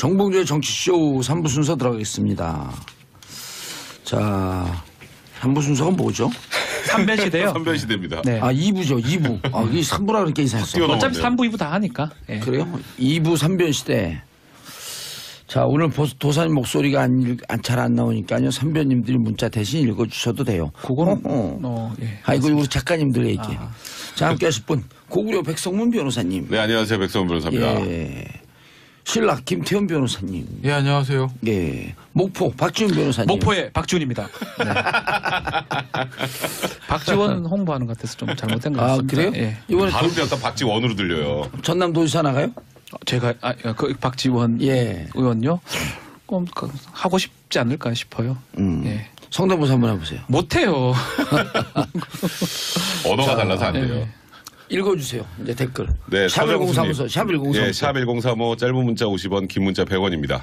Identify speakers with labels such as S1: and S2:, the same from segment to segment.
S1: 정봉주의 정치쇼 3부 순서 들어가겠습니다. 자, 3부 순서가 뭐죠?
S2: 3변 시대요.
S3: 3변 시대입니다.
S2: 네.
S1: 아, 2부죠, 2부. 아, 이게 3부라 그러니까 이상했어.
S2: 어차피 3부, 2부 다 하니까. 예.
S1: 그래요? 2부 3변 시대. 자, 오늘 도사님 목소리가 잘 안 나오니까요. 3변님들이 문자 대신 읽어주셔도 돼요.
S2: 그거는, 예.
S1: 이거 우리 작가님들 얘기예요. 자, 함께 하실 분. 고구려 백성문 변호사님.
S3: 네, 안녕하세요. 백성문 변호사입니다.
S1: 예. 신라 김태현 변호사님.
S4: 예, 안녕하세요.
S1: 예. 목포 박지훈 변호사님.
S2: 목포의 박지훈입니다. 네. 박지원 홍보하는 것 같아서 좀 잘못된 것 같습니다.
S1: 그래요?
S2: 예.
S1: 이번에
S3: 발음도 약간 박지원으로 들려요.
S1: 전남도지사 나가요?
S2: 제가 그 박지원
S1: 예.
S2: 의원요. 꼭 하고 싶지 않을까 싶어요. 예.
S1: 성대모사 한번 해보세요.
S2: 못해요.
S3: 언어가 달라서 안 돼요.
S1: 읽어주세요. 이제 댓글.
S3: 네,
S1: 샵1035 샵1035.
S3: 예, 샵1035 짧은 문자 50원, 긴 문자 100원입니다.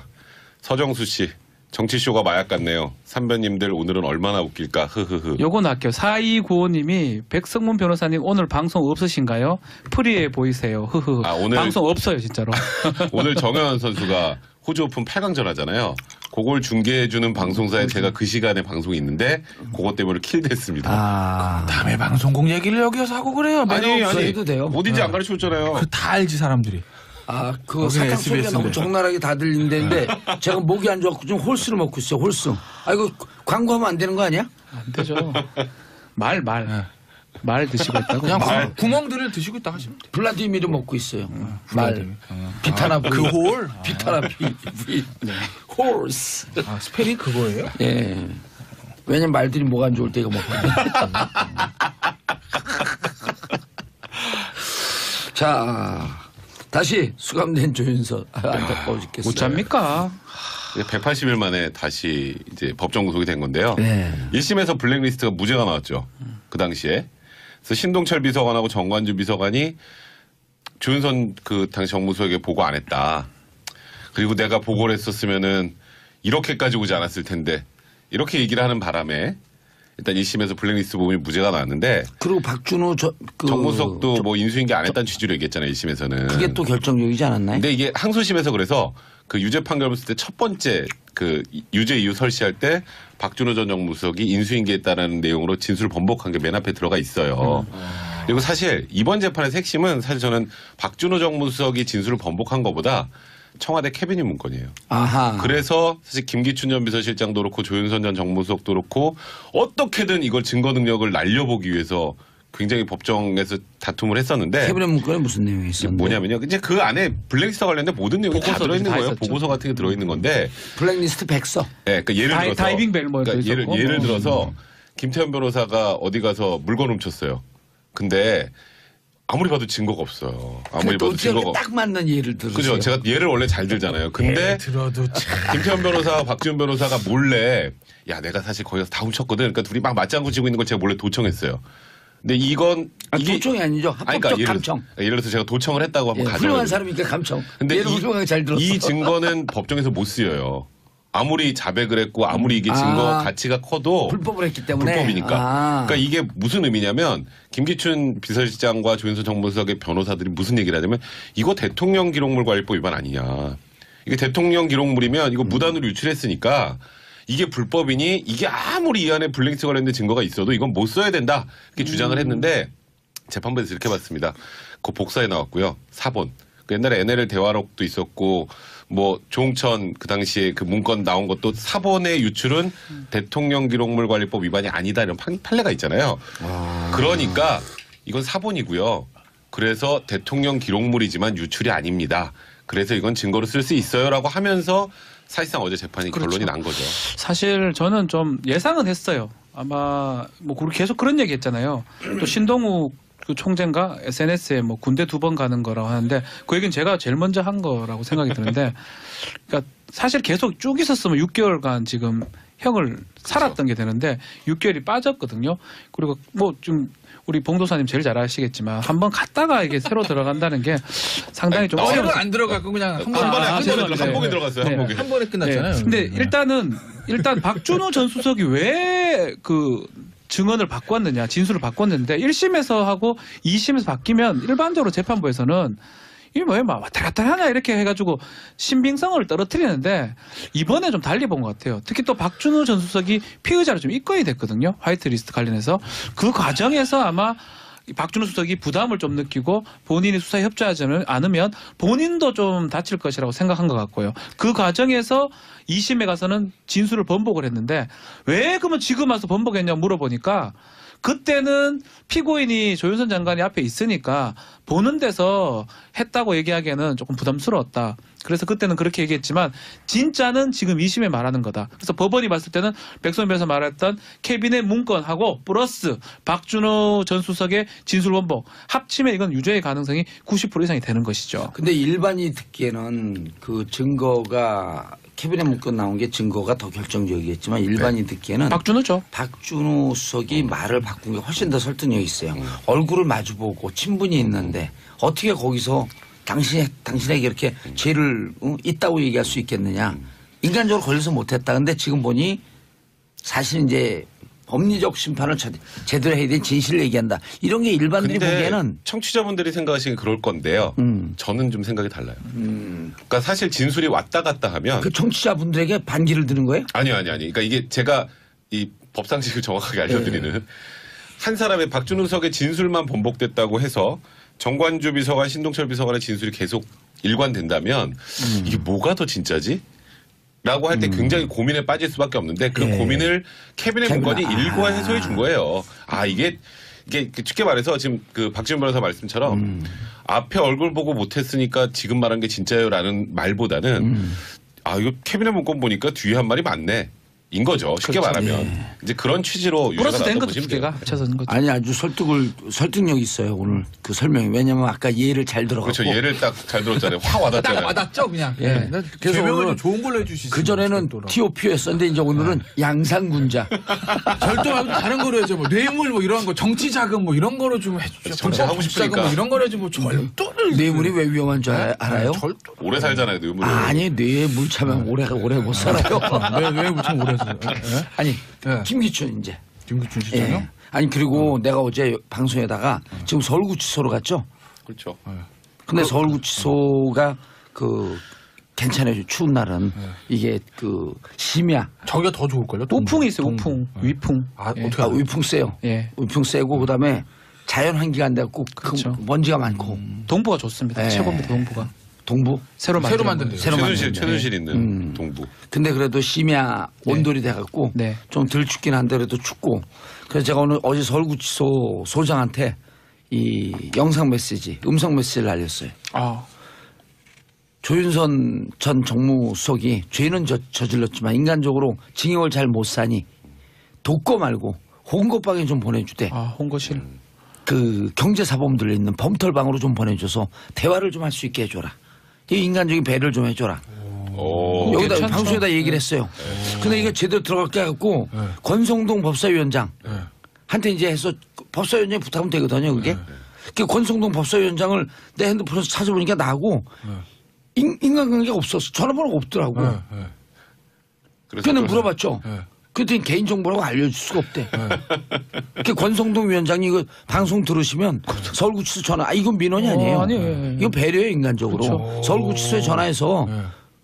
S3: 서정수 씨, 정치쇼가 마약 같네요. 3변님들 오늘은 얼마나 웃길까. 흐흐흐.
S2: 요건 할게요. 4295님이 백성문 변호사님 오늘 방송 없으신가요? 프리해 보이세요. 흐흐.
S3: 오늘
S2: 방송 없어요, 진짜로.
S3: 오늘 정현 선수가 호주 오픈 8강전 하잖아요. 그걸 중계해주는 방송사에 제가 그 시간에 방송이 있는데 그것 때문에 킬됐습니다.
S4: 다음에 방송국 얘기를 여기서 하고 그래요.
S3: 아니
S1: 해도 돼요.
S3: 어딘지 안 가르쳐줬잖아요.
S4: 다 알지 사람들이.
S1: 그거 사탕 소리가
S4: SBS
S1: 너무
S4: 인데.
S1: 적나라하게 다 들리는데 제가 목이 안 좋아서 좀 홀수를 먹고 있어요. 홀수. 이거 광고하면 안 되는 거 아니야?
S2: 안 되죠. 말 드시고 있다고.
S4: 그냥 구멍들을 드시고 있다 하시면 돼요.
S1: 블라디미르 먹고 있어요. 말. 비타나 V.
S4: 그 홀?
S1: 비타나 V. 네. 홀스.
S4: 스펠이 그거예요?
S1: 예. 왜냐면 말들이 뭐가 안 좋을 때 이거 먹거든요. 자, 다시 수감된 조윤선. 안타까워 죽겠어요.
S2: 못 잡니까?
S3: 180일 만에 다시 이제 법정 구속이 된 건데요.
S1: 네.
S3: 1심에서 블랙리스트가 무죄가 나왔죠. 그 당시에. 그래서 신동철 비서관하고 정관주 비서관이 조윤선 그 당시 정무수석에게 보고 안 했다. 그리고 내가 보고를 했었으면은 이렇게까지 오지 않았을 텐데 이렇게 얘기를 하는 바람에 일단 1심에서 블랙리스트 부분이 무죄가 나왔는데
S1: 그리고 박준호
S3: 정무수석도 뭐 인수인계 안 했다는 취지로 얘기했잖아요. 1심에서는.
S1: 그게 또 결정적이지 않았나요?
S3: 근데 이게 항소심에서 그래서 그 유죄 판결을 봤을 때 첫 번째 그 유죄 이유 설시할 때 박준호 전 정무수석이 인수인계했다라는 내용으로 진술을 번복한 게 맨 앞에 들어가 있어요. 그리고 사실 이번 재판의 핵심은 사실 저는 박준호 정무수석이 진술을 번복한 것보다 청와대 캐비닛 문건이에요.
S1: 아하.
S3: 그래서 사실 김기춘 전 비서실장도 그렇고 조윤선 전 정무수석도 그렇고 어떻게든 이걸 증거 능력을 날려보기 위해서 굉장히 법정에서 다툼을 했었는데
S1: 캐비넷 문건에 무슨 내용이 있었는데?
S3: 뭐냐면요. 이제 그 안에 블랙리스트 관련된 모든 내용이 다 들어있는 거예요. 보고서 같은 게 들어있는 건데.
S1: 블랙리스트 백서.
S3: 네, 그러니까 예를 들어서
S2: 다이빙 벨 뭐
S3: 그러니까 예를 들어서 김태현 변호사가 어디 가서 물건 훔쳤어요. 근데 아무리 봐도 증거가 없어요. 아무리 봐도 증거가
S1: 딱 맞는 예를 들으세요.
S3: 그죠. 제가 예를 원래 잘 들잖아요. 근데
S4: 들어도 참.
S3: 김태현 변호사와 박지훈 변호사가 몰래 야 내가 사실 거기 가서 다 훔쳤거든. 그러니까 둘이 막 맞장구 치고 있는 걸 제가 몰래 도청했어요. 근데 이건 이게
S1: 도청이 아니죠. 합법적 감청.
S3: 예를 들어서 제가 도청을 했다고 한번 가정을
S1: 훌륭한 사람이니까 감청.
S3: 근데
S1: 얘를 훌륭하게 잘 들었어.
S3: 이 증거는 법정에서 못 쓰여요. 아무리 자백을 했고 아무리 이게 증거 가치가 커도
S1: 불법을 했기 때문에.
S3: 불법이니까. 그러니까 이게 무슨 의미냐면 김기춘 비서실장과 조윤선 정무수석의 변호사들이 무슨 얘기를 하냐면 이거 대통령 기록물 관리법 위반 아니냐. 이게 대통령 기록물이면 이거 무단으로 유출했으니까 이게 불법이니 이게 아무리 이 안에 블랙리스트 관련된 증거가 있어도 이건 못 써야 된다. 이렇게 주장을 했는데 재판부에서 이렇게 봤습니다. 그 복사에 나왔고요. 4번. 그 옛날에 NLL 대화록도 있었고 뭐 조홍천 그 당시에 그 문건 나온 것도 4번의 유출은 대통령 기록물 관리법 위반이 아니다 이런 판례가 있잖아요. 그러니까 이건 4번이고요. 그래서 대통령 기록물이지만 유출이 아닙니다. 그래서 이건 증거로 쓸 수 있어요라고 하면서 사실상 어제 재판이 결론이 난 거죠.
S2: 사실 저는 좀 예상은 했어요. 아마 뭐 계속 그런 얘기 했잖아요. 또 신동욱 그 총재인가 SNS에 뭐 군대 2번 가는 거라고 하는데 그 얘기는 제가 제일 먼저 한 거라고 생각이 드는데 그러니까 사실 계속 쭉 있었으면 6개월간 지금 형을 살았던 게 되는데 6개월이 빠졌거든요. 그리고 뭐 좀 우리 봉도사님 제일 잘 아시겠지만 한번 갔다가 이게 새로 들어간다는 게 상당히 좀
S4: 새로 안 들어가고 그냥 한
S3: 한복에 들어갔어요. 한복에.
S4: 한 번에 끝났잖아요.
S2: 네. 근데 일단 박준호 전 수석이 왜 그 증언을 바꿨느냐, 진술을 바꿨는데 1심에서 하고 2심에서 바뀌면 일반적으로 재판부에서는 이게 뭐야, 막 왔다 갔다 하냐 이렇게 해가지고 신빙성을 떨어뜨리는데 이번에 좀 달리 본 것 같아요. 특히 또 박준호 전 수석이 피의자로 좀 입건이 됐거든요. 화이트리스트 관련해서 그 과정에서 아마 박준호 수석이 부담을 좀 느끼고 본인이 수사에 협조하지 않으면 본인도 좀 다칠 것이라고 생각한 것 같고요. 그 과정에서 2심에 가서는 진술을 번복을 했는데 왜 그러면 지금 와서 번복했냐고 물어보니까 그때는 피고인이 조윤선 장관이 앞에 있으니까 보는 데서 했다고 얘기하기에는 조금 부담스러웠다. 그래서 그때는 그렇게 얘기했지만 진짜는 지금 2심에 말하는 거다. 그래서 법원이 봤을 때는 백선희 변호사 말했던 캐비넷 문건하고 플러스 박준호 전 수석의 진술 번복 합치면 이건 유죄의 가능성이 90% 이상이 되는 것이죠.
S1: 근데 일반이 듣기에는 그 증거가 캐비넷 문건 나온 게 증거가 더 결정적이겠지만 일반이 듣기에는
S2: 박준호죠.
S1: 박준호 수석이 말을 바꾼 게 훨씬 더 설득력이 있어요. 얼굴을 마주보고 친분이 있는데 어떻게 거기서 당신에게 이렇게 죄를 있다고 얘기할 수 있겠느냐. 인간적으로 걸려서 못했다. 근데 지금 보니 사실 이제 법리적 심판을 제대로 해야 되는 진실을 얘기한다. 이런 게 일반들이
S3: 근데
S1: 보기에는
S3: 청취자분들이 생각하시기 그럴 건데요. 저는 좀 생각이 달라요. 그러니까 사실 진술이 왔다 갔다 하면
S1: 그 청취자분들에게 반기를 드는 거예요?
S3: 아니요. 그러니까 이게 제가 이 법상식을 정확하게 알려드리는 한 사람의 박준호 수석의 진술만 번복됐다고 해서 정관주 비서관, 신동철 비서관의 진술이 계속 일관된다면 이게 뭐가 더 진짜지? 라고 할 때 굉장히 고민에 빠질 수밖에 없는데 그 고민을 캐비넷 문건이 일과 해소해 준 거예요. 아, 이게 쉽게 말해서 지금 그 박지원 변호사 말씀처럼 앞에 얼굴 보고 못했으니까 지금 말한 게 진짜요라는 말보다는 아, 이거 캐비넷 문건 보니까 뒤에 한 말이 맞네. 인 거죠. 쉽게
S1: 그렇죠.
S3: 말하면. 이제 그런 취지로 유죄가
S2: 플러스 된
S3: 나왔다고
S2: 것도
S3: 보시면
S2: 두 개가
S3: 돼요.
S2: 합쳐서 된 거죠.
S1: 아니 아주 설득력이 있어요. 오늘 그 설명이. 왜냐면 아까 예를 잘 들어갔고.
S3: 그렇죠. 예를 딱 잘 들었잖아요. 확 와닿잖아요.
S4: 딱 와닿죠 그냥.
S1: 예.
S4: 그래서
S1: 그래서
S4: 개명을
S1: 오늘
S4: 좀 좋은 걸로 해주시죠.
S1: 그전에는 TOP였었는데 이제 오늘은 양상군자.
S4: 절도 말고 다른 거로 해야죠. 뭐 뇌물 뭐 이런 거, 정치 자금 뭐 이런 거로 좀 해주죠.
S3: 정치 하고 싶으니까.
S4: 뭐 이런 거로 해야지 뭐 절도를.
S1: 뇌물이 왜 위험한 줄 알아요?
S4: 절도.
S3: 오래 살잖아요. 뇌물을.
S1: 아니 뇌에 물 차면 오래 못 살아요.
S4: 왜 무슨 오래 해서.
S1: 아니
S4: 네.
S1: 김기춘 이제.
S4: 김기춘 시장요?
S1: 예. 아니 그리고 내가 어제 방송에다가 지금 서울구치소로 갔죠.
S3: 그렇죠.
S1: 근데 서울구치소가 그 괜찮아요. 추운 날은 이게 그 심야.
S4: 저기가 더 좋을걸요?
S2: 우풍이 있어요. 우풍, 위풍.
S4: 아,
S2: 예.
S4: 어떻게
S1: 위풍 세요.
S2: 예.
S1: 위풍 세고 그다음에 자연 환기가 안 되고
S2: 그렇죠.
S1: 먼지가 많고.
S2: 동부가 좋습니다.
S1: 예.
S2: 최고입니다. 동부가.
S1: 동부.
S2: 새로
S4: 만든 데요.
S1: 새로 만든
S3: 최순실 있는 동부.
S1: 근데 그래도 심야 온돌이 돼갖고
S2: 네.
S1: 좀 덜 춥긴 한데 그래도 춥고 그래서 제가 오늘 어제 서울구치소 소장한테 이 영상 메시지, 음성 메시지를 알렸어요.
S2: 아,
S1: 조윤선 전 정무수석이 죄는 저질렀지만 인간적으로 징역을 잘 못 사니 독거 말고 홍거방에 좀 보내주대.
S2: 홍거실.
S1: 그 경제사범들 있는 범털방으로 좀 보내줘서 대화를 좀 할 수 있게 해줘라. 이 인간적인 배려를 좀 해줘라.
S3: 오.
S1: 여기다
S2: 괜찮죠.
S1: 방송에다 얘기를 했어요. 근데 이게 제대로 들어갈게 해갖고 권성동 법사위원장 한테 이제 해서 법사위원장이 부탁하면 되거든요. 그게. 그 권성동 법사위원장을 내 핸드폰에서 찾아보니까 나하고 인간관계가 없었어. 전화번호가 없더라고. 그래서 물어봤죠. 그랬더니 개인정보라고 알려줄 수가 없대. 그 권성동 위원장이 이거 방송 들으시면 서울구치소 전화, 이건 민원이 아니에요.
S2: 아니에요.
S1: 이거 배려예요, 인간적으로.
S2: 그렇죠.
S1: 서울구치소에 전화해서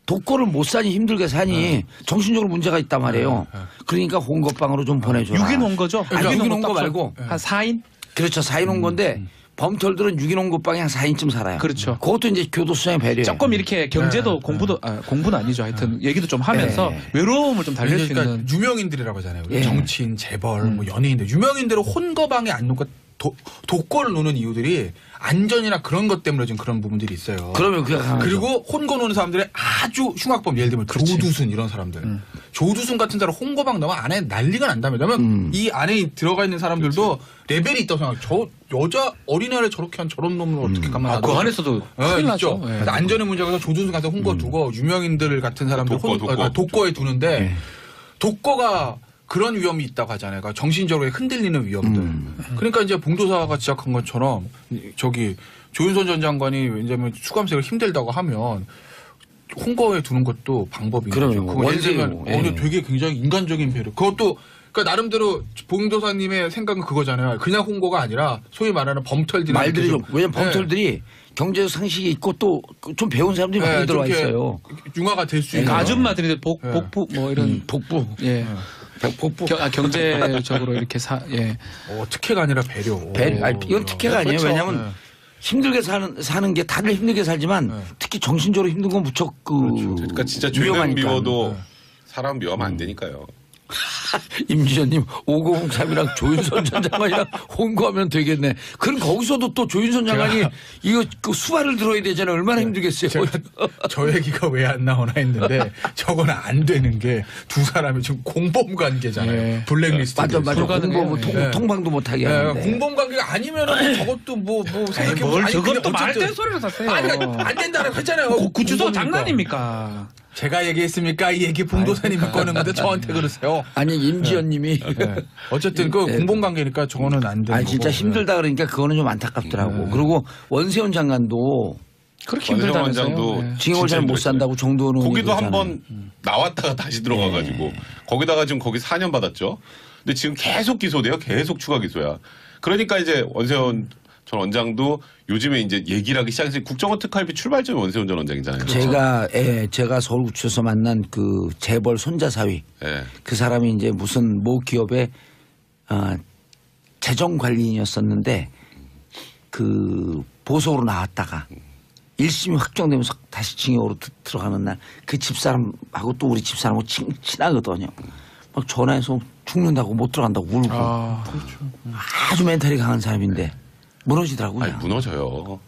S1: 독거를 못 사니 힘들게 사니 정신적으로 문제가 있단 말이에요. 그러니까 홍거방으로 좀 보내줘라.
S2: 6인 온 거죠?
S1: 아니, 6인 온 거 말고.
S2: 한 4인?
S1: 그렇죠. 4인 온 건데 범털들은 6인 홍거방에 한 4인쯤 살아요.
S2: 그렇죠.
S1: 그것도 이제 교도소장의 배려예요.
S2: 조금 이렇게 경제도 공부는 아니죠. 하여튼 얘기도 좀 하면서 외로움을 좀 달랠 수
S4: 그러니까
S2: 있는.
S4: 유명인들이라고 하잖아요.
S1: 예.
S4: 정치인, 재벌, 뭐 연예인들. 유명인들을 혼거방에 안 놓고 독거를 놓는 이유들이 안전이나 그런 것 때문에 좀 그런 부분들이 있어요.
S1: 그러면 그게 강하죠.
S4: 그리고 혼거 놓는 사람들의 아주 흉악범, 예를 들면 조두순 이런 사람들. 조두순 같은 사람 홍거방 넣으면 안에 난리가 난다며. 왜냐면 이 안에 들어가 있는 사람들도 레벨이 있다고 생각해요. 저 여자 어린애를 저렇게 한 저런 놈을 어떻게 가만
S2: 그 안에서도 큰일 나죠.
S4: 있죠.
S2: 예.
S4: 그래서 안전의 문제가 있어서 조두순 같은 홍거 두고 유명인들 같은 사람들 독거에 두는데 독거가 그런 위험이 있다고 하잖아요. 그러니까 정신적으로 흔들리는 위험들. 그러니까 이제 봉도사가 지적한 것처럼 저기 조윤선 전 장관이 왜냐면 수감생을 힘들다고 하면 홍거에 두는 것도 방법인 거죠. 그거 예를 들면 되게 굉장히 인간적인 배려. 그것도 그러니까 나름대로 봉도사님의 생각은 그거잖아요. 그냥 홍거가 아니라 소위 말하는 범털들
S1: 말들이 좀 왜냐면 범털들이 경제적 상식이 있고 또 좀 배운 사람들이 많이 들어와
S4: 좀 이렇게
S1: 있어요.
S4: 융화가 될 수 있는
S2: 그러니까 아줌마들이 복부 뭐 이런
S1: 복부.
S2: 예.
S1: 복부.
S2: 경제적으로 이렇게 예.
S4: 특혜가 아니라 배려.
S1: 아니, 이건 특혜가 아니에요.
S4: 그렇죠.
S1: 왜냐하면 힘들게 사는 게 다들 힘들게 살지만 특히 정신적으로 힘든 건 무척
S3: 그러니까 진짜 죄는
S1: 위험하니까.
S3: 미워도 사람 미워하면 안 되니까요.
S1: 임지연님 5903이랑 조윤선 전 장관이랑 홍보하면 되겠네. 그럼 거기서도 또 조윤선 장관이 이거 그 수발을 들어야 되잖아요. 얼마나 힘들겠어요.
S4: 저 얘기가 왜 안 나오나 했는데 저건 안 되는 게 두 사람이 지금 공범 관계잖아요.
S2: 네.
S4: 블랙리스트.
S1: 맞아.
S2: 불가능해요.
S1: 통방도 못하게 하는데.
S4: 공범 관계가 아니면은 저것도 뭐 생각해
S2: 뭘
S4: 보면
S2: 저것도 말된 소리를 하세요.
S4: 아니 안 된다고 했잖아요.
S2: 구치소
S4: 공범이니까.
S2: 장난입니까?
S4: 제가 얘기했습니까? 이 얘기 봉도사님이 꺼낸 건데 저한테 그러세요.
S1: 아니 임지연님이
S4: 어쨌든 그 공범 관계니까 저거는 안 되는
S1: 아니 진짜
S4: 거고.
S1: 힘들다 그러니까 그거는 좀 안타깝더라고. 그리고 원세훈 장관도
S2: 그렇게
S3: 원세훈
S2: 힘들다면서요.
S3: 원장도
S2: 네.
S1: 징역을 잘 못 산다고 정도는
S3: 거기도 한번 나왔다가 다시 들어가가지고 거기다가 지금 거기 4년 받았죠. 근데 지금 계속 기소돼요. 계속 추가 기소야. 그러니까 이제 원세훈 전 원장도 요즘에 이제 얘기를 하기 시작해서 국정원 특활비 출발점이 원세훈 전 원장이잖아요.
S1: 제가 서울구치소에서 만난 그 재벌 손자 사위
S3: 예.
S1: 그 사람이 이제 무슨 모 기업의 재정관리인이었었는데 그 보석으로 나왔다가 1심이 확정되면서 다시 징역으로 들어가는 날 그 집사람하고 또 우리 집사람하고 친하거든요. 막 전화해서 죽는다고 못 들어간다고 울고
S2: 그렇죠.
S1: 아주 멘탈이 강한 사람인데 무너지더라고요.
S3: 아니, 무너져요.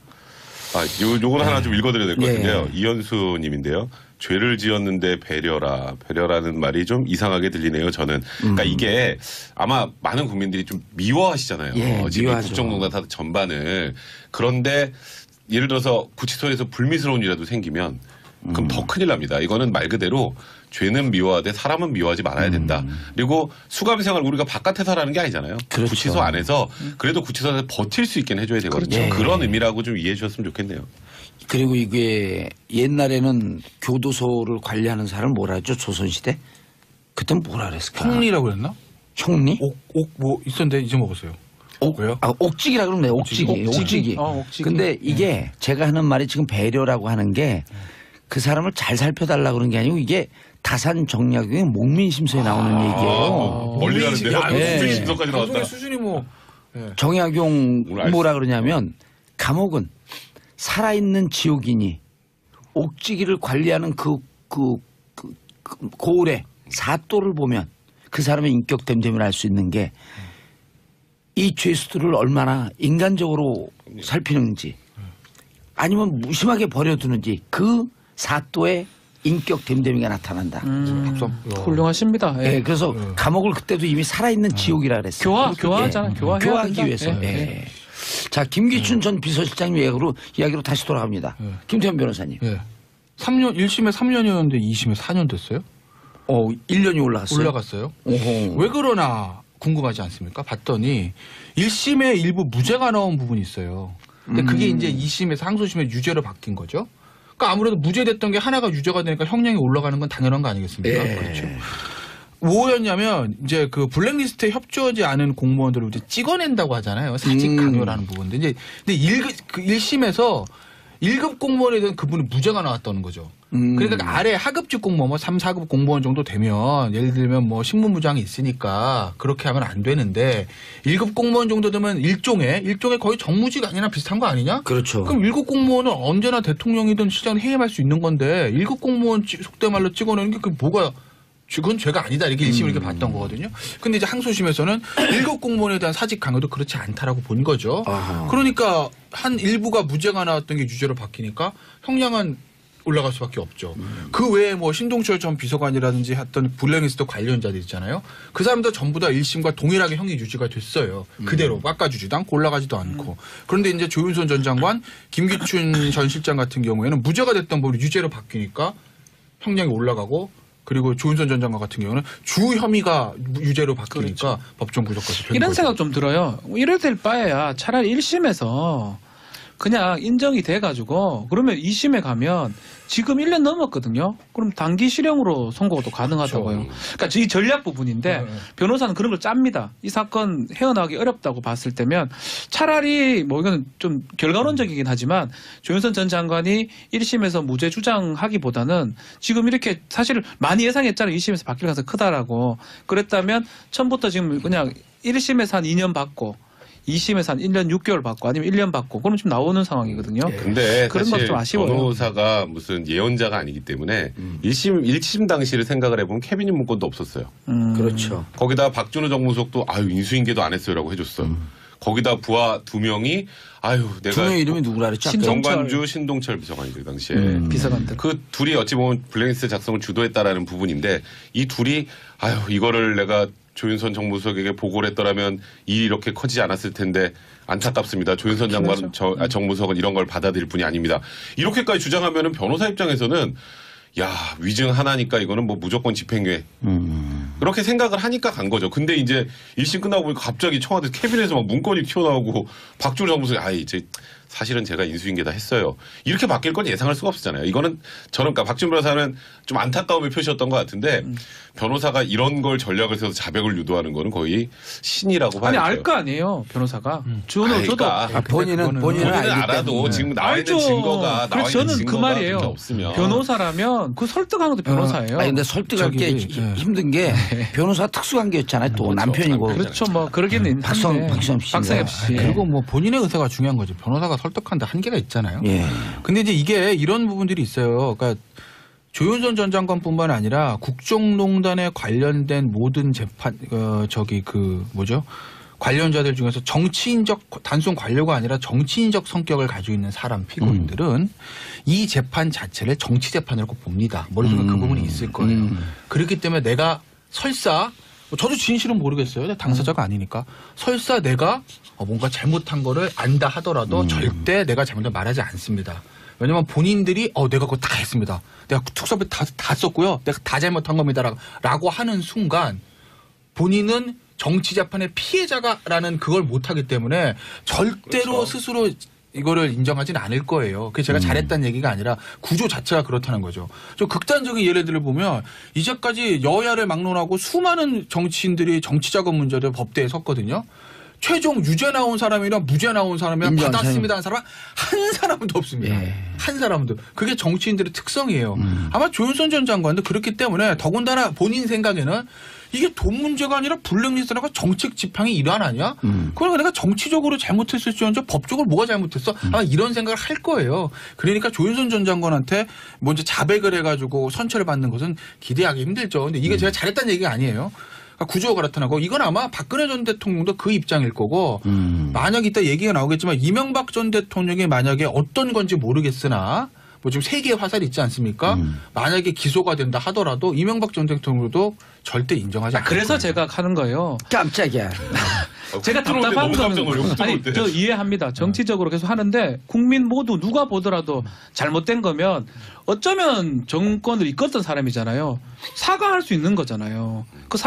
S3: 요건 하나 좀 읽어드려야 될 것 같은데요. 이현수 님인데요. 죄를 지었는데 배려라는 말이 좀 이상하게 들리네요, 저는. 그러니까 이게 아마 많은 국민들이 좀 미워하시잖아요.
S1: 예,
S3: 지금
S1: 미워하죠.
S3: 국정농단 전반을. 그런데 예를 들어서 구치소에서 불미스러운 일이라도 생기면 그럼 더 큰일 납니다. 이거는 말 그대로 죄는 미워하되 사람은 미워하지 말아야 된다. 그리고 수감 생활 우리가 바깥에서 하는 게 아니잖아요.
S1: 그렇죠.
S3: 구치소 안에서 그래도 구치소에서 버틸 수 있게 해줘야 되거든요.
S1: 그렇죠.
S3: 그런 의미라고 좀 이해해 주셨으면 좋겠네요.
S1: 그리고 이게 옛날에는 교도소를 관리하는 사람을 뭐라 하죠? 조선시대? 그때는 뭐라 그랬을까?
S4: 형리라고 그랬나?
S1: 총리?
S4: 뭐 있었는데 잊어먹었어요. 왜요?
S1: 옥직이라 그러면 옥직이.
S2: 옥직이.
S1: 근데 이게 제가 하는 말이 지금 배려라고 하는 게 그 사람을 잘 살펴달라고 그런 게 아니고 이게 다산 정약용의 목민심서에 나오는 얘기예요.
S3: 멀리 가는데요?
S1: 네.
S3: 목민심서까지 나왔다.
S4: 방송의 수준이 뭐.
S1: 정약용
S3: 오늘
S1: 뭐라 그러냐면 감옥은 살아있는 지옥이니 옥지기를 관리하는 그 고을의 사또를 보면 그 사람의 인격 됨됨을 알 수 있는 게 이 죄수들을 얼마나 인간적으로 살피는지 아니면 무심하게 버려두는지 그 사또의 인격 됨됨이가 나타난다.
S2: 훌륭하십니다. 예.
S1: 예, 그래서 감옥을 그때도 이미 살아있는 지옥이라 그랬어요.
S2: 교화하잖아.
S1: 교화하기 위해서.
S2: 예.
S1: 예. 자, 김기춘 전 비서실장님 이야기로 다시 돌아갑니다. 김태현 변호사님.
S4: 예. 1심에 3년이었는데 2심에 4년 됐어요?
S1: 1년이 올라갔어요.
S4: 올라갔어요.
S1: 오호.
S4: 왜 그러나 궁금하지 않습니까? 봤더니 1심에 일부 무죄가 나온 부분이 있어요. 근데 그게 이제 2심에서 항소심에 유죄로 바뀐 거죠. 그러니까 아무래도 무죄됐던 게 하나가 유죄가 되니까 형량이 올라가는 건 당연한 거 아니겠습니까?
S1: 예.
S4: 그렇죠. 뭐였냐면 이제 그 블랙리스트에 협조하지 않은 공무원들을 이제 찍어낸다고 하잖아요. 사직 강요라는 부분인데 이제 근데 1심에서 1급 공무원에 대한 그분이 무죄가 나왔다는 거죠. 그러니까 아래 하급직 공무원, 뭐 3, 4급 공무원 정도 되면 예를 들면 뭐 식무무장이 있으니까 그렇게 하면 안 되는데 1급 공무원 정도 되면 일종의 거의 정무직 아니나 비슷한 거 아니냐?
S1: 그렇죠.
S4: 그럼 1급 공무원은 언제나 대통령이든 시장을 해임할 수 있는 건데 1급 공무원 속된 말로 찍어내는 게 그게 뭐가 그건 죄가 아니다 이렇게 1심을 이렇게 봤던 거거든요. 근데 이제 항소심에서는 1급 공무원에 대한 사직 강요도 그렇지 않다라고 본 거죠.
S1: 아하.
S4: 그러니까 한 일부가 무죄가 나왔던 게 유죄로 바뀌니까 형량은 올라갈 수밖에 없죠. 그 외에 뭐 신동철 전 비서관이라든지 했던 블랙리스트 관련자들 있잖아요. 그 사람들 전부 다 1심과 동일하게 형이 유지가 됐어요. 그대로 깎아주지도 않고 올라가지도 않고. 그런데 이제 조윤선 전 장관, 김기춘 전 실장 같은 경우에는 무죄가 됐던 부분이 유죄로 바뀌니까 형량이 올라가고 그리고 조윤선 전 장관 같은 경우는 주 혐의가 유죄로 바뀌니까 법정 구속까지 된
S2: 이런
S4: 거죠.
S2: 생각 좀 들어요. 이럴 될 바에야 차라리 1심에서 그냥 인정이 돼가지고 그러면 2심에 가면 지금 1년 넘었거든요. 그럼 단기 실형으로 선고가 또 가능하다고요.
S4: 그렇죠.
S2: 그러니까 이 전략 부분인데 변호사는 그런 걸 짭니다. 이 사건 헤어나오기 어렵다고 봤을 때면 차라리 뭐 이건 좀 결과론적이긴 하지만 조윤선 전 장관이 1심에서 무죄 주장하기보다는 지금 이렇게 사실 많이 예상했잖아요. 2심에서 바뀔 가능성이 크다라고. 그랬다면 처음부터 지금 그냥 1심에서 한 2년 받고 2심에서 한 1년 6개월 받고 아니면 1년 받고 그럼 지금 나오는 상황이거든요.
S3: 근데
S2: 그런
S3: 사실
S2: 것도 좀 아쉬워요.
S3: 변호사가 무슨 예언자가 아니기 때문에 1심 당시를 생각을 해보면 캐비닛 문건도 없었어요.
S1: 그렇죠.
S3: 거기다 박준호 정무석도 아유 인수인계도 안 했어요라고 해줬어. 거기다 부하 2명이 아유 내가
S1: 두 명 이름이 누구라 그랬죠? 아까?
S3: 정관주 신동철 비서관이들 당시에
S2: 비서관들.
S3: 그 둘이 어찌 보면 블랙리스트 작성을 주도했다라는 부분인데 이 둘이 아유 이거를 내가 조윤선 정무수석에게 보고를 했더라면 일이 이렇게 커지지 않았을 텐데 안타깝습니다. 조윤선 장관 정무수석은 이런 걸 받아들일 분이 아닙니다. 이렇게까지 주장하면은 변호사 입장에서는 야 위증 하나니까 이거는 뭐 무조건 집행유예 그렇게 생각을 하니까 간 거죠. 근데 이제 1심 끝나고 보니까 갑자기 청와대 캐비넷에서 막 문건이 튀어나오고 박준호 정무수석이 아 이제 사실은 제가 인수인계 다 했어요. 이렇게 바뀔 건 예상할 수가 없었잖아요. 이거는 저는 그러니까 박준 변호사는 좀 안타까움을 표시했던 것 같은데 변호사가 이런 걸 전략을 세워서 자백을 유도하는 거는 거의 신이라고 봐야죠.
S2: 아니 알 거 아니에요 변호사가. 저도
S3: 그러니까
S1: 본인은
S3: 본인은
S1: 알기
S3: 알아도
S1: 때문에.
S3: 지금 나와 있는
S2: 알죠.
S3: 증거가 나와
S2: 그래서
S3: 있는
S2: 저는 그
S3: 증거가
S2: 말이에요.
S3: 없으면
S2: 변호사라면 그 설득하는 것도 변호사예요.
S1: 아니 근데 설득할 게 힘든 게 변호사 특수관계였잖아요. 또 남편이고.
S2: 그렇죠. 뭐 그러기는
S1: 박성엽 씨.
S2: 박성엽 씨.
S4: 그리고 뭐 본인의 의사가 중요한 거죠. 변호사가 설득하는데 한계가 있잖아요.
S1: 예.
S4: 근데 이제 이게 이런 부분들이 있어요. 그러니까 조윤선 전 장관뿐만 아니라 국정농단에 관련된 모든 재판 관련자들 중에서 정치인적 단순 관료가 아니라 정치인적 성격을 가지고 있는 사람 피고인들은 이 재판 자체를 정치 재판으로 꼭 봅니다. 머릿속에 그 부분이 있을 거예요. 그렇기 때문에 내가 설사 저도 진실은 모르겠어요. 당사자가 아니니까. 설사 내가 뭔가 잘못한 거를 안다 하더라도 절대 내가 잘못한 말하지 않습니다. 왜냐면 본인들이 내가 그거 다 했습니다. 내가 특수업에 다 썼고요. 내가 다 잘못한 겁니다. 라고 하는 순간 본인은 정치재판의 피해자가라는 그걸 못하기 때문에 절대로
S3: 그렇죠.
S4: 스스로 이거를 인정하지는 않을 거예요. 그게 제가 잘했다는 얘기가 아니라 구조 자체가 그렇다는 거죠. 좀 극단적인 예를 보면 이제까지 여야를 막론하고 수많은 정치인들이 정치자금 문제를 법대에 섰거든요. 최종 유죄 나온 사람이랑 무죄 나온 사람이랑 받았습니다 한 사람 한 사람도 없습니다.
S1: 예.
S4: 한 사람도. 그게 정치인들의 특성이에요. 아마 조윤선 전 장관도 그렇기 때문에 더군다나 본인 생각에는 이게 돈 문제가 아니라 블랙리스트라고 정책 지팡이 일환 아니야? 그러니까 내가 정치적으로 잘못했을지언정 법적으로 뭐가 잘못했어? 아마 이런 생각을 할 거예요. 그러니까 조윤선 전 장관한테 먼저 자백을 해가지고 선처를 받는 것은 기대하기 힘들죠. 근데 이게 제가 잘했다는 얘기가 아니에요. 그러니까 구조가 그렇다고 이건 아마 박근혜 전 대통령도 그 입장일 거고 만약 이따 얘기가 나오겠지만 이명박 전 대통령이 만약에 어떤 건지 모르겠으나 뭐 지금 세계의 화살이 있지 않습니까? 만약에 기소가 된다 하더라도 이명박 전 대통령도 절대 인정하지 않을
S2: 그래서
S4: 거예요.
S2: 제가 하는 거예요.
S1: 깜짝이야.
S2: 제가 답답한 거는 아니 저 이해합니다. 정치적으로 계속 하는데 국민 모두 누가 보더라도 잘못된 거면 어쩌면 정권을 이끌었던 사람이잖아요. 사과할 수 있는 거잖아요. 그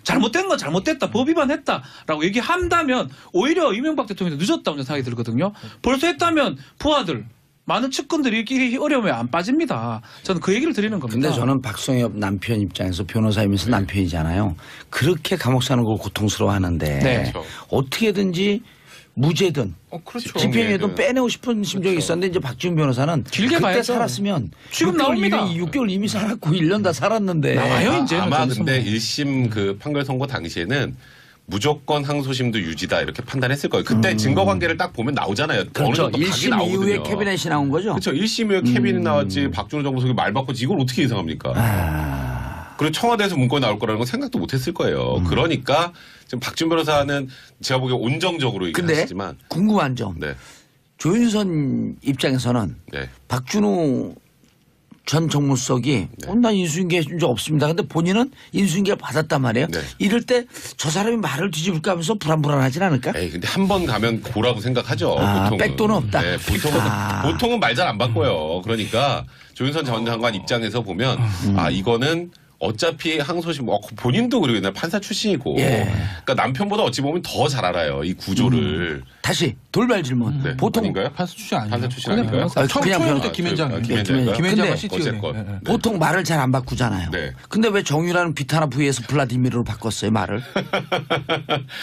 S2: 잘못된 건 잘못됐다. 법 위반했다라고 얘기한다면 오히려 이명박 대통령이 늦었다고 생각이 들거든요. 벌써 했다면 부하들 많은 측근들이 이 어려움에 안 빠집니다. 저는 그 얘기를 드리는 겁니다.
S1: 근데 저는 박성엽 남편 입장에서 변호사이면서 남편이잖아요. 그렇게 감옥 사는 걸 고통스러워하는데
S2: 네.
S1: 어떻게든지 무죄든
S4: 그렇죠.
S1: 집행유예든 빼내고 싶은 심정이 있었는데 이제 박지훈 변호사는
S2: 길게
S1: 그때
S2: 봐야죠.
S1: 살았으면
S2: 지금 나옵니다.
S1: 6개월 이미 살았고 1년 다 살았는데
S2: 나와요 이제.
S3: 아마 근데 1심 그 판결 선고 당시에는 무조건 항소심도 유지다 이렇게 판단했을 거예요. 그때 증거 관계를 딱 보면 나오잖아요.
S1: 그렇죠.
S3: 어느 정도 각이
S1: 1심 이후에
S3: 나오거든요.
S1: 캐비넷이 나온 거죠.
S3: 그렇죠. 1심 이후에 캐비넷 나왔지 박준호 정무석이 말 바꿨지 이걸 어떻게 예상합니까? 그리고 청와대에서 문건이 나올 거라는 건 생각도 못했을 거예요. 그러니까 지금 박준 변호사는 제가 보기에 온정적으로
S1: 근데
S3: 얘기하시지만
S1: 궁금한 점.
S3: 네.
S1: 조윤선 입장에서는
S3: 네.
S1: 박준호 전 정무수석이 난 인수인계 해준 적 없습니다. 근데 본인은 인수인계를 받았단 말이에요.
S3: 네.
S1: 이럴 때 저 사람이 말을 뒤집을까 하면서 불안불안하진 않을까?
S3: 에이, 근데 한 번 가면 고라고 생각하죠. 보통은.
S1: 백도는 없다.
S3: 네, 보통은 말 잘 안 바꿔요. 그러니까 조윤선 전 장관 입장에서 보면 이거는 어차피 항소심 본인도 그리고 옛날 판사 출신이고 그러니까 남편보다 어찌 보면 더 잘 알아요. 이 구조를.
S1: 다시 돌발 질문.
S3: 네.
S1: 보통
S3: 아닌가요?
S4: 판사 출신 아니에요?
S3: 판사 출신
S4: 그냥
S3: 아닌가요?
S4: 변호사.
S1: 그냥
S4: 처음
S1: 변호사.
S4: 때 김현장.
S3: 김현장인가요?
S4: 김현장은
S1: 근데
S4: CTO.
S3: 어쨌건.
S1: 보통 말을 잘 안 바꾸잖아요.
S3: 네.
S1: 근데 왜 정유라는 비타나프에서 블라디미르로 바꿨어요 말을?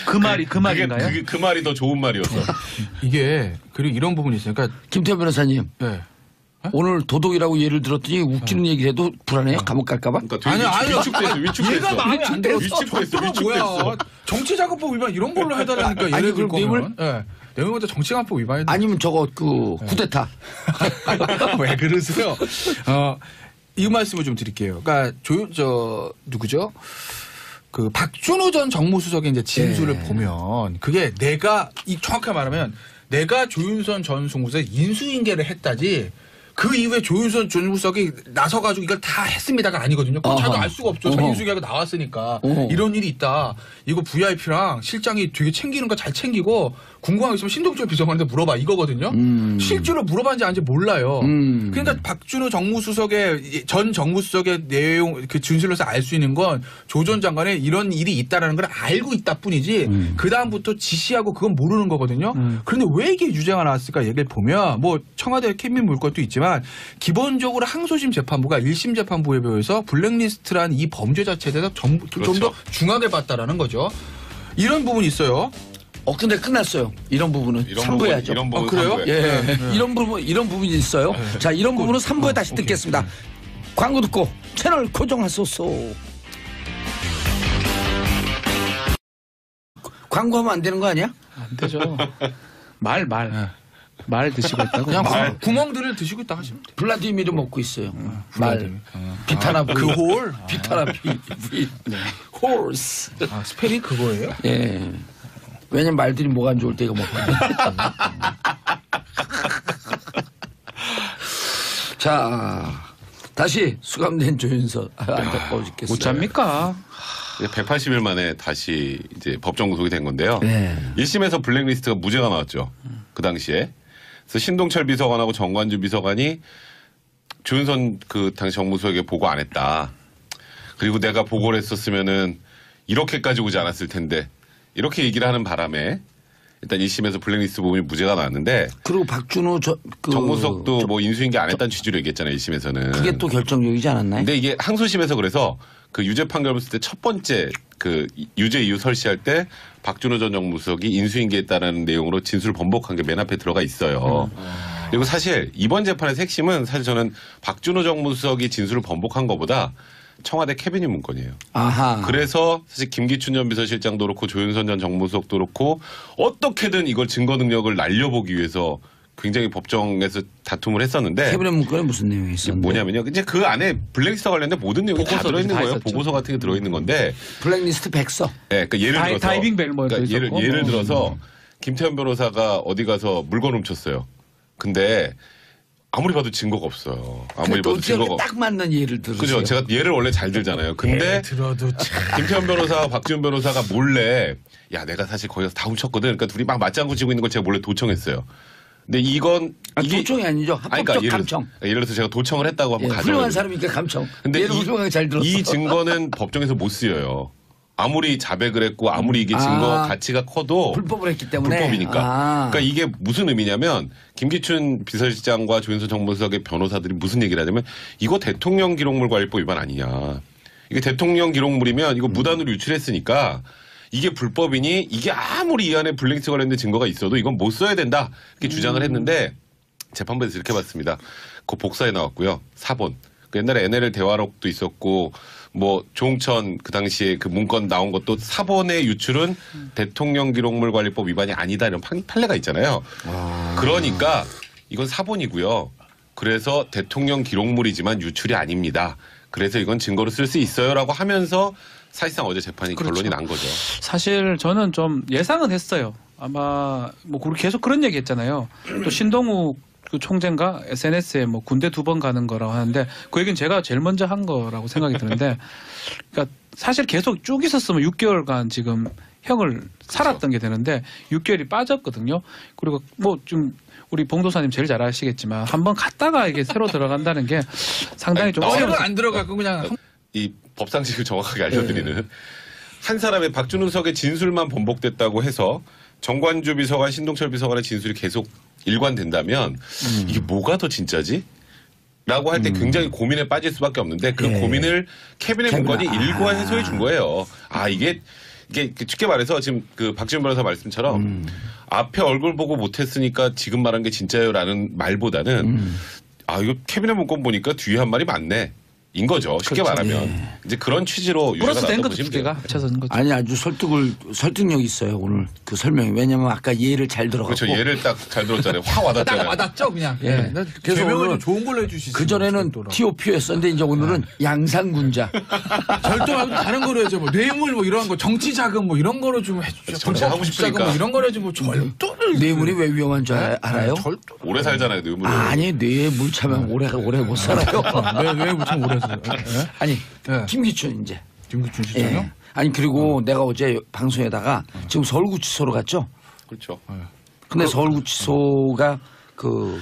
S2: 그 말인가요?
S3: 그 말이 더 좋은 말이었어.
S4: 이게 그리고 이런 부분이 있어요. 그러니까
S1: 김태현 변호사님
S4: 네.
S1: 오늘 도덕이라고 예를 들었더니 웃기는 얘기를 해도 불안해요? 감옥 갈까봐?
S3: 그러니까 되게 위축됐어.
S4: 얘가 마음에 안 들었어.
S3: 위축됐어.
S4: 뭐야? 정치자금법 위반 이런 걸로 해달라니까 예를 들
S1: 그럼
S4: 거면. 네. 내용보다 정치자금법 위반이
S1: 아니면 저거 그 쿠데타.
S4: 왜 그러세요? 이 말씀을 좀 드릴게요. 그러니까 누구죠? 그 박준호 전 정무수석의 이제 진술을 보면 그게 정확하게 말하면 내가 조윤선 전 송구수에 인수인계를 했다지 그 이후에 조윤선 전 정무수석이 나서가지고 이걸 다 했습니다가 아니거든요. 그건 자도 알 수가 없죠. 인수인계가 나왔으니까 이런 일이 있다. 이거 VIP랑 실장이 되게 챙기는 거 잘 챙기고 궁금한 게 있으면 신동철 비서관한테 물어봐 이거거든요. 실제로 물어봤는지 아닌지 몰라요. 그러니까 박준호 전 정무수석의 내용 그 진술로서 알 수 있는 건 조 전 장관의 이런 일이 있다라는 걸 알고 있다 뿐이지 그 다음부터 지시하고 그건 모르는 거거든요. 그런데 왜 이게 유죄가 나왔을까 얘기를 보면 뭐 청와대 캠민 물건도 있지만 기본적으로 항소심 재판부가 1심 재판부에 비해서 블랙리스트란 이 범죄 자체에 대해서 좀 더 중하게 봤다라는 거죠. 이런 부분이 있어요.
S1: 근데 끝났어요. 이런 부분은 3부 해야죠.
S3: 이런 부분
S4: 그래요?
S3: 3부에.
S1: 예. 이런 부분이 있어요. 자, 이런 부분은 3부에 다시 듣겠습니다. 광고 듣고 채널 고정하소서. 광고하면 안 되는 거 아니야?
S2: 안 되죠. 말 드시고 있다고.
S4: 그냥 구멍들을 드시고 있다 하시면 돼요.
S1: 블라디미르 먹고 있어요. 말. 비타나
S4: 그 홀?
S1: 비타나 홀스.
S4: 스펠이 그거예요?
S1: 예. 왜냐면 말들이 뭐가 안 좋을 때 이거 먹거든요. 자, 다시 수감된 조윤선. 안타까워 죽겠어요.
S2: 못 잡니까?
S3: 180일 만에 다시 이제 법정 구속이 된 건데요.
S1: 네.
S3: 1심에서 블랙리스트가 무죄가 나왔죠. 그 당시에. 그래서 신동철 비서관하고 정관주 비서관이 조윤선 그 당시 정무수석에게 보고 안 했다. 그리고 내가 보고를 했었으면은 이렇게까지 오지 않았을 텐데 이렇게 얘기를 하는 바람에 일단 1심에서 블랙리스트 부분이 무죄가 나왔는데
S1: 그리고 박준호
S3: 정무수석도 뭐 인수인계 안 했다는 취지로 얘기했잖아요. 1심에서는.
S1: 그게 또 결정적이지 않았나요?
S3: 근데 이게 항소심에서 그래서 그 유죄 판결 봤을 때 첫 번째 그 유죄 이유 설시할 때 박준호 전 정무수석이 인수인계했다는 내용으로 진술 번복한 게 맨 앞에 들어가 있어요. 그리고 사실 이번 재판의 핵심은 사실 저는 박준호 정무수석이 진술을 번복한 것보다 청와대 캐비닛 문건이에요.
S1: 아하.
S3: 그래서 사실 김기춘 전 비서실장도 그렇고 조윤선 전 정무수석도 그렇고 어떻게든 이걸 증거 능력을 날려보기 위해서 굉장히 법정에서 다툼을 했었는데
S1: 캐비닛 문건에 무슨 내용이 있었는데?
S3: 뭐냐면요. 이제 그 안에 블랙리스트 관련된 모든 내용이 다 들어있는 거예요.
S2: 있었죠.
S3: 보고서 같은 게 들어있는 건데.
S1: 블랙리스트 백서.
S3: 네, 그러니까 예를 들어서
S2: 다이빙 벨 뭐
S3: 그러니까
S2: 있었고.
S3: 예를 들어서 김태현 변호사가 어디 가서 물건 훔쳤어요. 근데 아무리 봐도 증거가 없어요. 아무리
S1: 또
S3: 봐도 증거가
S1: 딱 맞는 예를 들으세요.
S3: 그죠. 제가 예를 원래 잘 들잖아요. 근데
S4: 들어도 참.
S3: 김태현 변호사와 박지훈 변호사가 몰래 야 내가 사실 거기서 다 훔쳤거든. 그러니까 둘이 막 맞장구 치고 있는 걸 제가 몰래 도청했어요. 근데 이건 이게
S1: 도청이 아니죠. 합법적 감청.
S3: 예를 들어서 제가 도청을 했다고 한번 가정.
S1: 훌륭한 사람이니까 감청.
S3: 근데
S1: 얘를 훌륭하게 잘 들었어.
S3: 이 증거는 법정에서 못 쓰여요. 아무리 자백을 했고 아무리 이게 증거 가치가 커도
S1: 불법을 했기 때문에.
S3: 불법이니까. 그러니까 이게 무슨 의미냐면 김기춘 비서실장과 조윤선 정무수석의 변호사들이 무슨 얘기를 하냐면 이거 대통령 기록물 관리법 위반 아니냐. 이게 대통령 기록물이면 이거 무단으로 유출했으니까 이게 불법이니 이게 아무리 이 안에 블랙리스트 관련된 증거가 있어도 이건 못 써야 된다. 이렇게 주장을 했는데 재판부에서 이렇게 봤습니다. 그 복사에 나왔고요. 사본. 그 옛날에 NLL 대화록도 있었고 뭐 조홍천 그 당시에 그 문건 나온 것도 사본의 유출은 대통령 기록물 관리법 위반이 아니다 이런 판례가 있잖아요. 그러니까 이건 사본이고요. 그래서 대통령 기록물이지만 유출이 아닙니다. 그래서 이건 증거로 쓸 수 있어요라고 하면서 사실상 어제 재판이 결론이 난 거죠.
S2: 사실 저는 좀 예상은 했어요. 아마 뭐 계속 그런 얘기 했잖아요. 또 신동욱 그 총재가 SNS에 뭐 군대 2번 가는 거라고 하는데 그 얘기는 제가 제일 먼저 한 거라고 생각이 드는데 그러니까 사실 계속 쭉 있었으면 6개월간 지금 형을 살았던 게 되는데 6개월이 빠졌거든요. 그리고 뭐 좀 우리 봉도사님 제일 잘 아시겠지만 한번 갔다가 이게 새로 들어간다는 게 상당히 좀
S4: 새로
S2: 어려워요.
S4: 안 들어가고 그냥
S3: 이 법상식을 정확하게 알려드리는 한 사람의 박준우석의 진술만 번복됐다고 해서 정관주 비서관, 신동철 비서관의 진술이 계속 일관된다면 이게 뭐가 더 진짜지? 라고 할 때 굉장히 고민에 빠질 수밖에 없는데 그 고민을 캐비넷 문건이 일과 해소해 준 거예요. 아, 이게 쉽게 말해서 지금 그 박지원 변호사 말씀처럼 앞에 얼굴 보고 못했으니까 지금 말한 게 진짜요라는 말보다는 아, 이거 캐비넷 문건 보니까 뒤에 한 말이 맞네. 인 거죠. 쉽게
S1: 그렇죠.
S3: 말하면. 이제 그런 취지로 유죄가
S2: 플러스 된
S3: 나왔다고
S2: 거죠.
S3: 보시면
S2: 두 개가
S3: 돼요.
S2: 합쳐서는 거죠.
S1: 아니 아주 설득력 있어요 오늘 그 설명이. 왜냐면 아까 예를 잘 들어갔고.
S3: 그렇죠. 얘를 딱 잘 들었잖아요. 확
S4: 딱
S3: 와닿잖아요.
S4: 와닿죠 그냥.
S1: 예.
S4: 그래서
S1: 오늘
S4: 개명을 좀 좋은 걸로 해주시죠.
S1: 그 전에는 TOP였었는데 이제 오늘은 양상군자.
S4: 절도 말고 다른 거로 해줘. 뭐 뇌물 뭐 이런 거, 정치 자금 뭐 이런 거로 좀 해주죠.
S3: 정치하고 싶으니까.
S4: 뭐 이런 거로 해줘. 뭐 절도를.
S1: 뇌물이 왜 위험한 줄 알아요?
S4: 절도.
S3: 오래 살잖아요. 뇌물로.
S1: 아니 뇌물 차면 오래 못 살아요.
S4: 왜 무슨 오래서?
S1: 아니
S4: 예.
S1: 김기춘 이제.
S4: 김기춘 실장요?
S1: 예. 아니 그리고 내가 어제 방송에다가 지금 서울구치소로 갔죠.
S3: 그렇죠.
S1: 근데 서울구치소가 그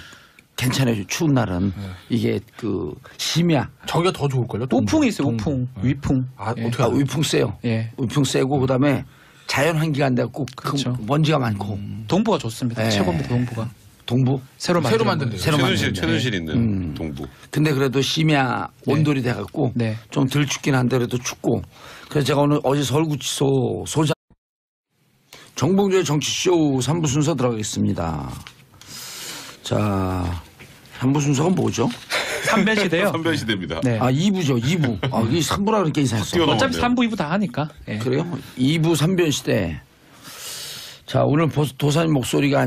S1: 괜찮아요. 추운 날은 이게 그 심야.
S4: 저기가 더 좋을걸요?
S2: 우풍이 있어요. 우풍, 위풍.
S4: 아,
S2: 예.
S4: 어떻게
S1: 아,
S4: 알아요?
S1: 위풍 세요.
S2: 예.
S1: 위풍 세고 그다음에 자연 환기가 안 돼갖고
S2: 그렇죠.
S1: 먼지가 많고.
S2: 동부가 좋습니다.
S1: 예.
S2: 최고입니다. 동부가.
S1: 동부.
S2: 새로
S4: 만든 데요.
S1: 새로 만든
S3: 최순실 있는 동부.
S1: 근데 그래도 심야 온돌이 돼갖고
S2: 네.
S1: 좀 덜 춥긴 한데 그래도 춥고. 그래서 제가 어제 서울구치소 소장 정봉주의 정치쇼 3부 순서 들어가겠습니다. 자, 3부 순서가 뭐죠?
S2: 삼변시대요.
S3: 선변시대입니다.
S2: 네.
S1: 아, 2부죠. 2부. 아, 이게 3부라 그러니까 이상했어.
S3: 뛰어넘어.
S2: 어차피 3부, 2부 다 하니까. 예.
S1: 그래요? 2부 3변시대. 자, 오늘 도사님 목소리가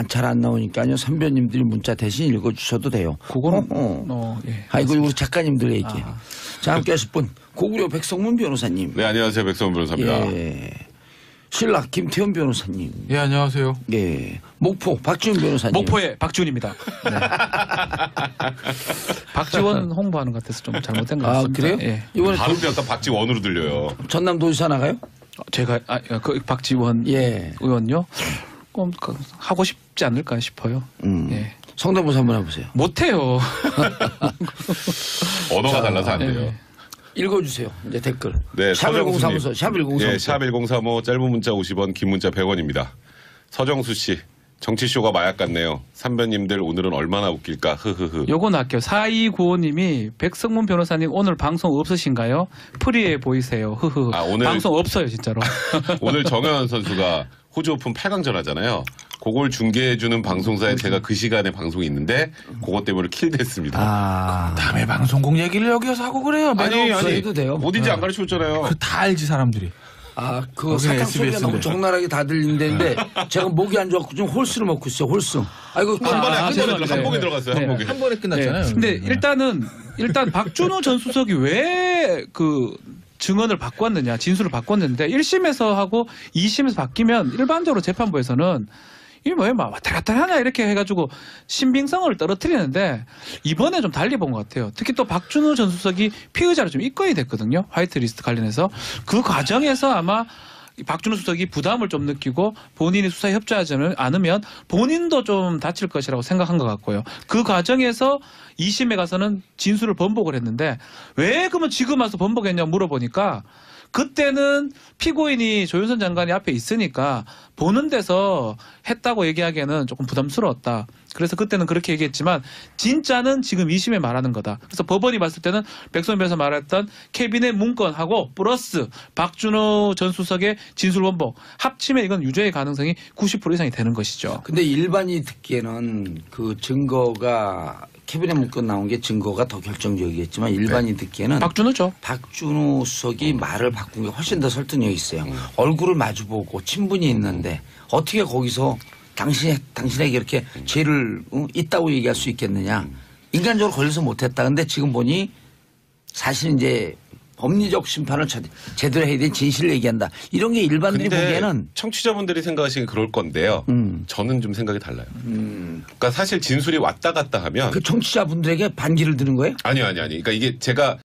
S1: 잘 안 나오니까요. 3변님들이 문자 대신 읽어주셔도 돼요.
S2: 그거는 예.
S1: 이거 우리 작가님들 얘기예요. 자, 함께 하실 분. 고구려 백성문 변호사님.
S3: 네, 안녕하세요. 백성원 변호사입니다.
S1: 예. 신락 김태현 변호사님.
S4: 예, 안녕하세요.
S1: 예. 목포 박지훈 변호사님.
S2: 목포의 박지훈입니다. 네. 박지원 홍보하는 것 같아서 좀 잘못된 것
S1: 아,
S2: 같습니다.
S1: 그래요?
S2: 예.
S1: 이번에
S3: 발음도 약간 박지원으로 들려요.
S1: 전남도지사 나가요?
S2: 제가 그 박지원
S1: 예.
S2: 의원요. 하고 싶지 않을까 싶어요. 예.
S1: 성대모사 한번 해보세요.
S2: 못해요.
S3: 언어가 달라서 안 돼요.
S1: 읽어주세요. 이제 댓글.
S3: 네, 서정수님.
S1: 샵1035. 샵 1035.
S3: 예, 샵 1035 짧은 문자 50원, 긴 문자 100원입니다. 서정수 씨, 정치쇼가 마약 같네요. 삼변님들 오늘은 얼마나 웃길까. 흐흐흐.
S2: 요건 할게요. 4295님이 백성문 변호사님 오늘 방송 없으신가요? 프리해 보이세요. 흐흐.
S3: 아, 오늘-
S2: 방송 없어요 진짜로.
S3: 오늘 정현 선수가 호주 오픈 8강전 하잖아요. 그걸 중계해주는 방송사에 제가 그 시간에 방송이 있는데 그것 때문에 킬됐습니다.
S1: 아.
S4: 다음에 방송국 얘기를 여기서 하고 그래요.
S3: 아니,
S1: 없어 해도 돼요.
S3: 어딘지 안 가르쳐줬잖아요.
S4: 그 다 알지 사람들이.
S1: 아, 그
S4: 거기는
S1: 사탕 소리가
S4: SBS 인데.
S1: 너무 적나라하게 다 들리는데 제가 목이 안 좋아서 지금 홀수를 먹고 있어요. 홀수. 아이고
S3: 한 번에 한
S2: 죄송합니다.
S3: 번에 들어갔어요. 한
S2: 네.
S3: 목에.
S4: 한 번에 끝났잖아요.
S2: 네. 근데 일단 박준호 전 수석이 왜 그 증언을 바꿨느냐, 진술을 바꿨는데 1심에서 하고 2심에서 바뀌면 일반적으로 재판부에서는 이게 뭐야, 막 왔다 갔다 하나 이렇게 해가지고 신빙성을 떨어뜨리는데 이번에 좀 달리 본 것 같아요. 특히 또 박준호 전 수석이 피의자로 좀 입건이 됐거든요. 화이트리스트 관련해서 그 과정에서 아마 이 박준호 수석이 부담을 좀 느끼고 본인이 수사에 협조하지 않으면 본인도 좀 다칠 것이라고 생각한 것 같고요. 그 과정에서 2심에 가서는 진술을 번복을 했는데 왜 그러면 지금 와서 번복했냐고 물어보니까 그때는 피고인이 조윤선 장관이 앞에 있으니까 보는 데서 했다고 얘기하기에는 조금 부담스러웠다. 그래서 그때는 그렇게 얘기했지만 진짜는 지금 2심에 말하는 거다. 그래서 법원이 봤을 때는 백성원 변호사 말했던 캐비넷 문건하고 플러스 박준호 전 수석의 진술 번복 합치면 이건 유죄의 가능성이 90% 이상이 되는 것이죠.
S1: 근데 일반이 듣기에는 그 증거가 캐비넷 문건 나온 게 증거가 더 결정적이겠지만 일반이 듣기에는
S2: 박준호죠.
S1: 박준호 수석이 말을 바꾼 게 훨씬 더 설득력이 있어요. 얼굴을 마주보고 친분이 있는데 어떻게 거기서 당신에게 이렇게 죄를 있다고 얘기할 수 있겠느냐. 인간적으로 걸려서 못했다. 근데 지금 보니 사실 이제 법리적 심판을 제대로 해야 될 진실을 얘기한다. 이런 게 일반들이
S3: 근데
S1: 보기에는
S3: 청취자분들이 생각하시기엔 그럴 건데요. 저는 좀 생각이 달라요. 그러니까 사실 진술이 왔다 갔다 하면
S1: 그 청취자분들에게 반기를 드는 거예요?
S3: 아니요. 그러니까 이게 제가